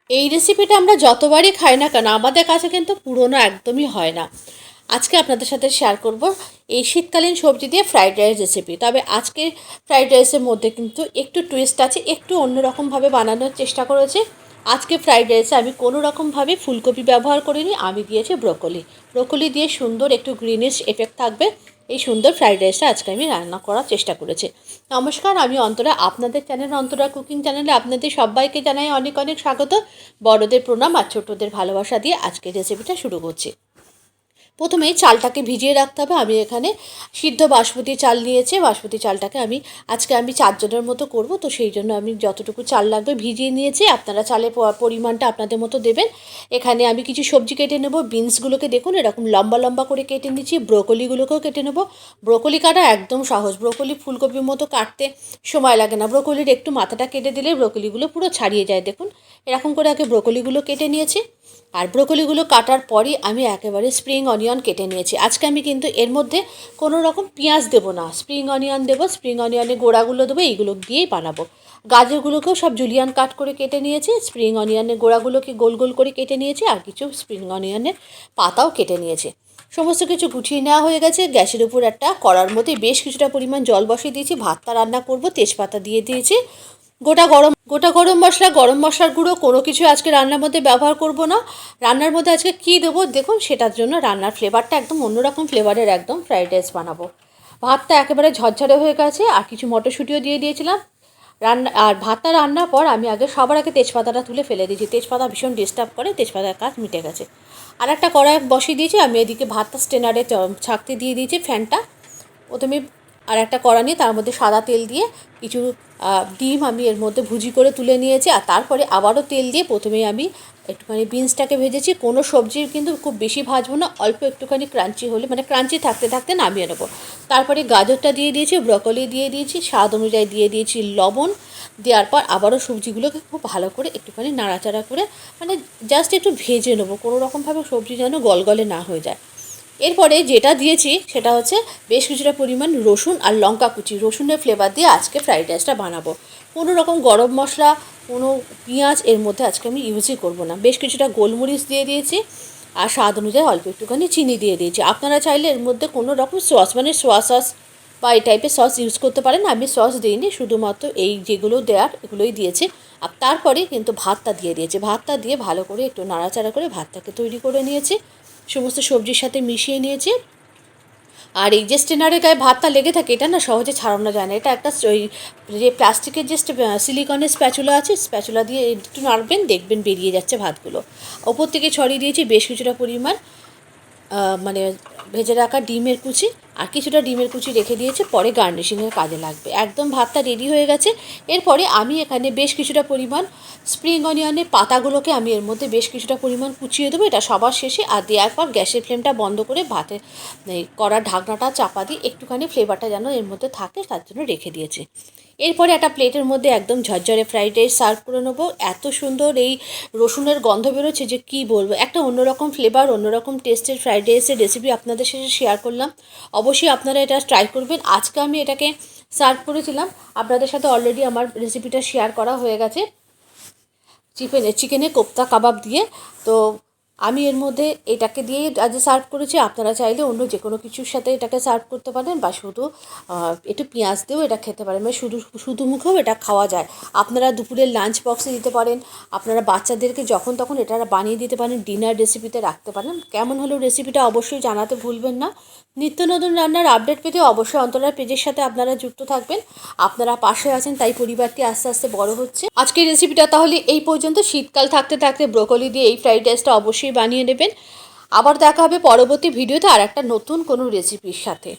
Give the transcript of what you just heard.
এই রেসিপিটা আমরা যতবারই খাই না কেন আমাদের কাছে কিন্তু পুরনো একদমই হয় না। আজকে আপনাদের সাথে শেয়ার করব এই শীতকালীন সবজি দিয়ে ফ্রাইড রাইস রেসিপি। তবে আজকে ফ্রাইড রাইসের মধ্যে কিন্তু একটু টুইস্ট আছে, একটু অন্যরকমভাবে বানানোর চেষ্টা করেছি। আজকে ফ্রাইড রাইসে আমি কোনো রকমভাবে ফুলকপি ব্যবহার করিনি, আমি দিয়েছি ব্রোকলি। ব্রোকলি দিয়ে সুন্দর একটু গ্রিনিশ এফেক্ট থাকবে এই সুন্দর ফ্রাইড রাইসটা আজকে আমি রান্না করার চেষ্টা করেছি। নমস্কার, আমি অন্তরা, আপনাদের চ্যানেল অন্তরা কুকিং চ্যানেলে আপনাদের সবাইকে জানাই অনেক অনেক স্বাগত। বড়দের প্রণাম আর ছোটদের ভালোবাসা দিয়ে আজকের রেসিপিটা শুরু করছি। প্রথমেই চালটাকে ভিজিয়ে রাখতে হবে। আমি এখানে সিদ্ধ বাসমতি চাল নিয়েছি। বাসমতি চালটাকে আজকে আমি 4 জনের মতো করব, তো সেই জন্য আমি যতটুকু চাল লাগবে ভিজিয়ে নিয়েছি। আপনারা চালের পরিমাণটা আপনাদের মতো দেবেন। এখানে আমি কিছু সবজি কেটে নেব। বিনসগুলোকে দেখুন এরকম লম্বা লম্বা করে কেটে নিচ্ছি। ব্রোকলিগুলোকেও কেটে নেব। ব্রোকলি কাটা একদম সহজ, ব্রোকলি ফুলকপির মতো কাটতে সময় লাগে না। ব্রোকলির একটু মাথাটা কেটে দিলে ব্রোকলিগুলো পুরো ছাড়িয়ে যায়। দেখুন এরকম করে আগে ব্রোকলিগুলো কেটে নিয়েছি। আর ব্রোকলিগুলো কাটার পরই আমি একেবারে স্প্রিং অনিয়ন কেটে নিয়েছি। আজকে আমি কিন্তু এর মধ্যে কোনো রকম পেঁয়াজ দেবো না, স্প্রিং অনিয়ন দেবো। স্প্রিং অনিয়নের গোড়াগুলো দেবো, এইগুলো দিয়েই বানাবো। গাজরগুলোকেও সব জুলিয়ান কাট করে কেটে নিয়েছি। স্প্রিং অনিয়নের গোড়াগুলোকে গোল গোল করে কেটে নিয়েছি, আর কিছু স্প্রিং অনিয়নের পাতাও কেটে নিয়েছি। সমস্ত কিছু গুছিয়ে নেওয়া হয়ে গেছে। গ্যাসের উপর একটা কড়ার মধ্যে বেশ কিছুটা পরিমাণ জল বসিয়ে দিয়েছি। ভাতটা রান্না করব, তেজপাতা দিয়ে দিয়েছি। গোটা গরম মশলা, গরম মশলার গুঁড়ো কোনো কিছু আজকে রান্নার মধ্যে ব্যবহার করব না। রান্নার মধ্যে আজকে কী দেবো দেখুন, সেটার জন্য রান্নার ফ্লেভারটা একদম অন্যরকম ফ্লেভারের একদম ফ্রাইড রাইস বানাবো। ভাতটা একেবারে ঝরঝরে হয়ে গেছে, আর কিছু মটরশুঁটিও দিয়ে দিয়েছিলাম। ভাতটা রান্নার পর আমি সবার আগে তেজপাতাটা তুলে ফেলে দিয়েছি। তেজপাতা ভীষণ ডিস্টার্ব করে, তেজপাতার কাজ মিটে গেছে। আর একটা কড়াই বসিয়ে দিয়েছি। আমি এদিকে ভাতটা স্টেনারে ছাঁকতে দিয়ে দিয়েছি ফ্যানটা। প্রথমে আর একটা কড়া নিয়ে তার মধ্যে সাদা তেল দিয়ে কিছু ডিম আমি এর মধ্যে ভুজি করে তুলে নিয়েছি। আর তারপরে আবারও তেল দিয়ে প্রথমেই আমি একটুখানি বিনসটাকে ভেজেছি। কোনো সবজি কিন্তু খুব বেশি ভাজবো না, অল্প একটুখানি ক্রাঞ্চি হলে, মানে ক্রাঞ্চি থাকতে থাকতে নামিয়ে নেবো। তারপরে গাজরটা দিয়ে দিয়েছি, ব্রকলি দিয়ে দিয়েছি, স্বাদ অনুযায়ী দিয়ে দিয়েছি লবণ। দেওয়ার পর আবারও সবজিগুলোকে খুব ভালো করে একটুখানি নাড়াচাড়া করে মানে জাস্ট একটু ভেজে নেবো, কোনো রকমভাবে সবজি যেন গলগলে না হয়ে যায়। এরপরে যেটা দিয়েছি সেটা হচ্ছে বেশ কিছুটা পরিমাণ রসুন আর লঙ্কা কুচি। রসুনের ফ্লেভার দিয়ে আজকে ফ্রাইড রাইসটা বানাবো। কোনো রকম গরম মশলা, কোনো পেঁয়াজ এর মধ্যে আজকে আমি ইউজই করব না। বেশ কিছুটা গোলমরিচ দিয়ে দিয়েছি, আর স্বাদ অনুযায়ী অল্প একটুখানি চিনি দিয়ে দিয়েছি। আপনারা চাইলে এর মধ্যে কোনো রকম সস, মানে সোয়া সস বা এই টাইপের সস ইউজ করতে পারেন। আমি সস দিইনি, শুধুমাত্র এই যেগুলো দেওয়ার এগুলোই দিয়েছি। আর তারপরে কিন্তু ভাতটা দিয়ে দিয়েছি। ভাতটা দিয়ে ভালো করে একটু নাড়াচাড়া করে ভাতটাকে তৈরি করে নিয়েছি, সমস্ত সবজির সাথে মিশিয়ে নিয়েছি। আর এই যে স্টেনারের গায়ে ভাতটা লেগে থাকে, এটা না সহজে ছাড়ানো যায় না। এটা একটা ওই যে প্লাস্টিকের যে সিলিকনের স্প্যাচুলা আছে, স্প্যাচুলা দিয়ে একটু নাড়বেন, দেখবেন বেরিয়ে যাচ্ছে ভাতগুলো। ওপর থেকে ছড়িয়ে দিয়েছি বেশ কিছুটা পরিমাণ মানে ভেজে রাখা ডিমের কুচি, আর কিছুটা ডিমের কুচি রেখে দিয়েছে, পরে গার্নিশিংয়ের কাজে লাগবে। একদম ভাতটা রেডি হয়ে গেছে। এরপরে আমি এখানে বেশ কিছুটা পরিমাণ স্প্রিং অনিয়নের পাতাগুলোকে আমি এর মধ্যে বেশ কিছুটা পরিমাণ কুচিয়ে দেবো, এটা সবার শেষে। আর দেওয়ার পর গ্যাসের ফ্লেমটা বন্ধ করে ভাতে কড়ার ঢাকনাটা চাপা দিয়ে একটুখানি ফ্লেভারটা যেন এর মধ্যে থাকে তার জন্য রেখে দিয়েছি। এরপরে একটা প্লেটের মধ্যে একদম ঝরঝরে ফ্রাইড রাইস সার্ভ করে নেবো। এত সুন্দর এই রসুনের গন্ধ বেরোচ্ছে যে কী বলবো, একটা অন্যরকম ফ্লেভার, অন্যরকম টেস্টের ফ্রাইড রাইসের রেসিপি আপনাদের সাথে শেয়ার করলাম। অবশ্যই আপনারা এটা ট্রাই করবেন। আজকে আমি এটাকে সার্ভ করেছিলাম, আপনাদের সাথে অলরেডি আমার রেসিপিটা শেয়ার করা হয়ে গেছে চিকেনের কোপ্তা কাবাব দিয়ে। তো আমি এর মধ্যে এটাকে দিয়ে আজ সার্ভ করেছি। আপনারা চাইলে অন্য যে কোনো কিছুর সাথে এটাকে সার্ভ করতে পারেন, বা শুধু একটু পেঁয়াজ দিয়েও এটা খেতে পারেন, মানে শুধু মুখেও এটা খাওয়া যায়। আপনারা দুপুরের লাঞ্চ বক্সে দিতে পারেন, আপনারা বাচ্চাদেরকে যখন তখন এটা বানিয়ে দিতে পারেন, ডিনার রেসিপিতে রাখতে পারেন। কেমন হলো রেসিপিটা অবশ্যই জানাতে ভুলবেন না। নিত্য নতুন রান্নার আপডেট পেতে অবশ্যই অন্তরার পেজের সাথে আপনারা যুক্ত থাকবেন। আপনারা পাশে আছেন, তাই পরিবারটি আস্তে আস্তে বড় হচ্ছে। আজকের রেসিপিটা তাহলে এই পর্যন্ত। শীতকাল থাকতে থাকতে ব্রোকলি দিয়ে এই ফ্রাইড রাইসটা অবশ্যই বানিয়ে নেবেন। আবার দেখা হবে পরবর্তী ভিডিওতে আর একটা নতুন কোনো রেসিপির সাথে।